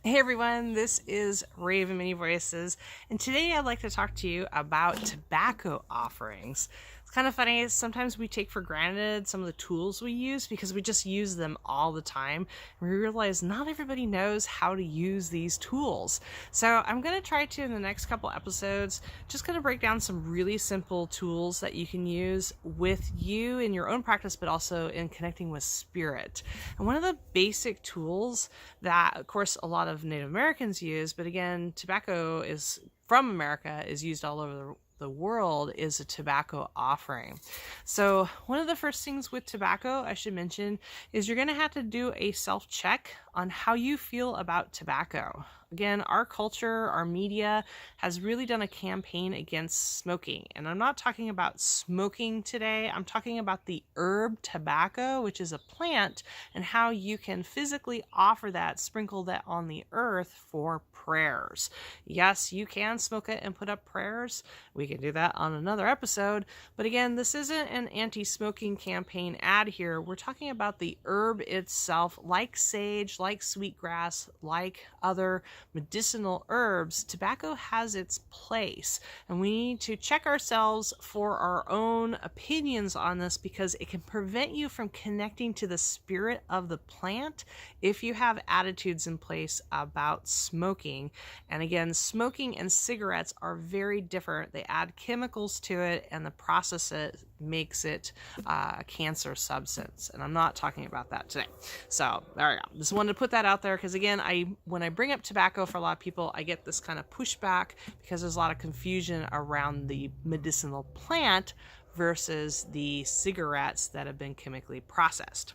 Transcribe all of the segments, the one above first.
Hey everyone, this is Raven Many Voices, and today I'd like to talk to you about tobacco offerings. It's kind of funny, sometimes we take for granted some of the tools we use because we just use them all the time. And we realize not everybody knows how to use these tools. So I'm going to try to, in the next couple episodes, just going to break down some really simple tools that you can use with you in your own practice, but also in connecting with spirit. And one of the basic tools that, of course, a lot of Native Americans use, but again, tobacco is from America, is used all over the world, is a tobacco offering. So one of the first things with tobacco I should mention is you're going to have to do a self-check on how you feel about tobacco. Again, our culture, our media has really done a campaign against smoking. And I'm not talking about smoking today. I'm talking about the herb tobacco, which is a plant, and how you can physically offer that, sprinkle that on the earth for prayers. Yes, you can smoke it and put up prayers. We can do that on another episode. But again, this isn't an anti-smoking campaign ad here. We're talking about the herb itself, like sage, like sweetgrass, like other medicinal herbs. Tobacco has its place, and we need to check ourselves for our own opinions on this because it can prevent you from connecting to the spirit of the plant if you have attitudes in place about smoking. And again, smoking and cigarettes are very different. They add chemicals to it, and the process it makes it a cancer substance. And I'm not talking about that today. So there we go. Just wanted to put that out there because again, when I bring up tobacco for a lot of people, I get this kind of pushback because there's a lot of confusion around the medicinal plant versus the cigarettes that have been chemically processed.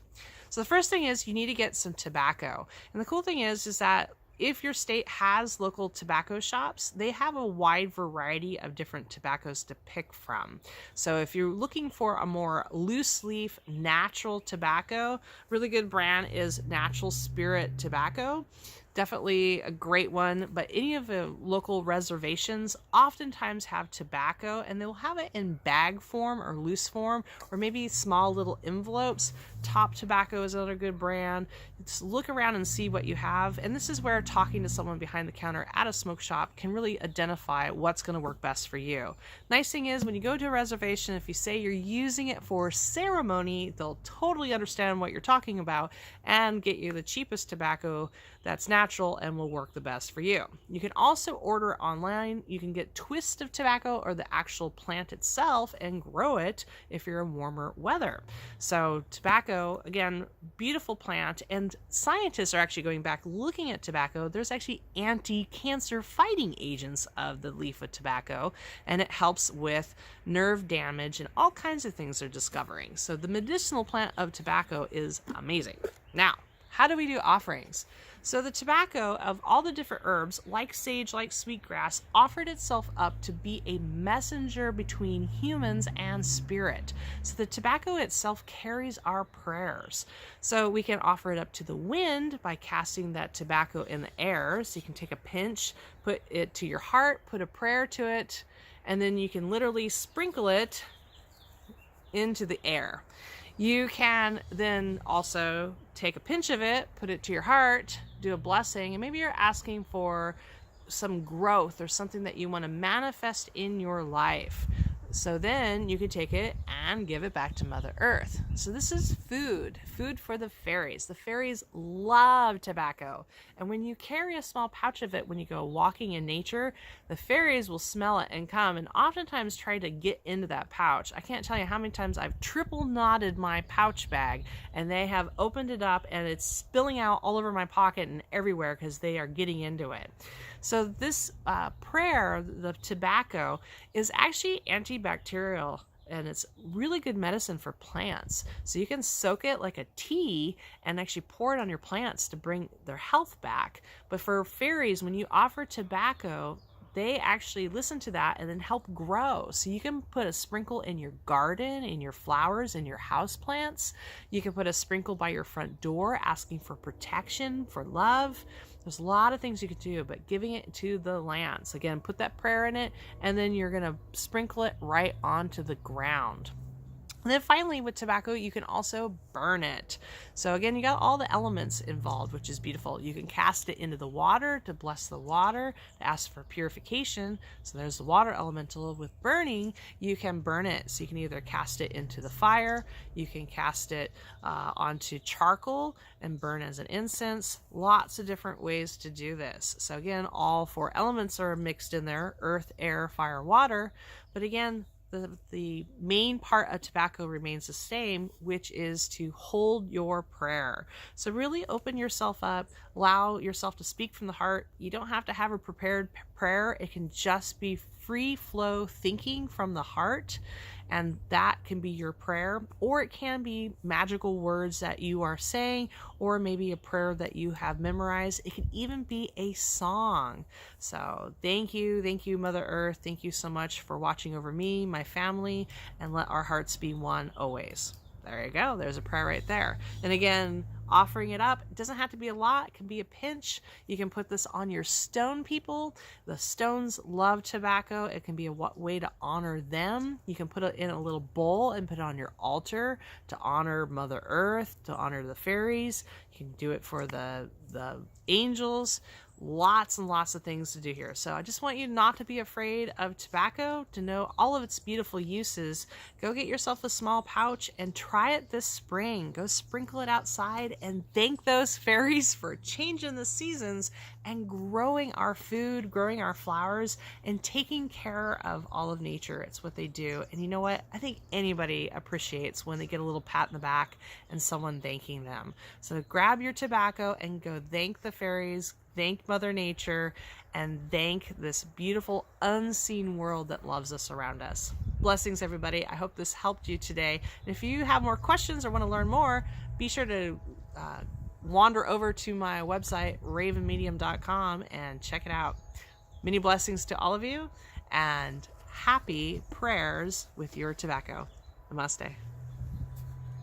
So the first thing is you need to get some tobacco. And the cool thing is that if your state has local tobacco shops, they have a wide variety of different tobaccos to pick from. So if you're looking for a more loose leaf, natural tobacco, really good brand is Natural Spirit Tobacco. Definitely a great one, but any of the local reservations oftentimes have tobacco, and they'll have it in bag form or loose form, or maybe small little envelopes. Top Tobacco is another good brand. Just look around and see what you have, and this is where talking to someone behind the counter at a smoke shop can really identify what's going to work best for you. Nice thing is when you go to a reservation, if you say you're using it for ceremony, they'll totally understand what you're talking about and get you the cheapest tobacco that's natural and will work the best for you. You can also order online. You can get twist of tobacco or the actual plant itself and grow it if you're in warmer weather. So tobacco, again, beautiful plant, and scientists are actually going back looking at tobacco. There's actually anti-cancer fighting agents of the leaf of tobacco, and it helps with nerve damage and all kinds of things they're discovering. So the medicinal plant of tobacco is amazing. Now, how do we do offerings? So the tobacco of all the different herbs, like sage, like sweetgrass, offered itself up to be a messenger between humans and spirit. So the tobacco itself carries our prayers. So we can offer it up to the wind by casting that tobacco in the air. So you can take a pinch, put it to your heart, put a prayer to it, and then you can literally sprinkle it into the air. You can then also take a pinch of it, put it to your heart, do a blessing, and maybe you're asking for some growth or something that you want to manifest in your life. So then you can take it and give it back to Mother Earth. So this is food for the fairies. The fairies love tobacco. And when you carry a small pouch of it, when you go walking in nature, the fairies will smell it and come and oftentimes try to get into that pouch. I can't tell you how many times I've triple knotted my pouch bag and they have opened it up and it's spilling out all over my pocket and everywhere because they are getting into it. So this prayer, the tobacco, is actually antibacterial, and it's really good medicine for plants. So you can soak it like a tea and actually pour it on your plants to bring their health back. But for fairies, when you offer tobacco, they actually listen to that and then help grow. So you can put a sprinkle in your garden, in your flowers, in your house plants. You can put a sprinkle by your front door asking for protection, for love. There's a lot of things you could do, but giving it to the land. So again, put that prayer in it, and then you're going to sprinkle it right onto the ground. And then finally, with tobacco, you can also burn it. So again, you got all the elements involved, which is beautiful. You can cast it into the water to bless the water, to ask for purification. So there's the water elemental. With burning, you can burn it. So you can either cast it into the fire, you can cast it onto charcoal and burn as an incense. Lots of different ways to do this. So again, all four elements are mixed in there: earth, air, fire, water. But again, the main part of tobacco remains the same, which is to hold your prayer. So really open yourself up, allow yourself to speak from the heart. You don't have to have a prepared prayer. It can just be free flow thinking from the heart, and that can be your prayer, or it can be magical words that you are saying, or maybe a prayer that you have memorized. It can even be a song. So thank you, Mother Earth. Thank you so much for watching over me, my family, and let our hearts be one always. There you go. There's a prayer right there. And again, offering it up, it doesn't have to be a lot. It can be a pinch. You can put this on your stone people. The stones love tobacco. It can be a way to honor them. You can put it in a little bowl and put it on your altar to honor Mother Earth, to honor the fairies. You can do it for the angels. Lots and lots of things to do here. So I just want you not to be afraid of tobacco, to know all of its beautiful uses. Go get yourself a small pouch and try it this spring. Go sprinkle it outside and thank those fairies for changing the seasons and growing our food, growing our flowers, and taking care of all of nature. It's what they do. And you know what? I think anybody appreciates when they get a little pat in the back and someone thanking them. So grab your tobacco and go thank the fairies, thank Mother Nature, and thank this beautiful unseen world that loves us around us. Blessings, everybody. I hope this helped you today. And if you have more questions or want to learn more, be sure to wander over to my website, ravenmedium.com, and check it out. Many blessings to all of you, and happy prayers with your tobacco. Namaste.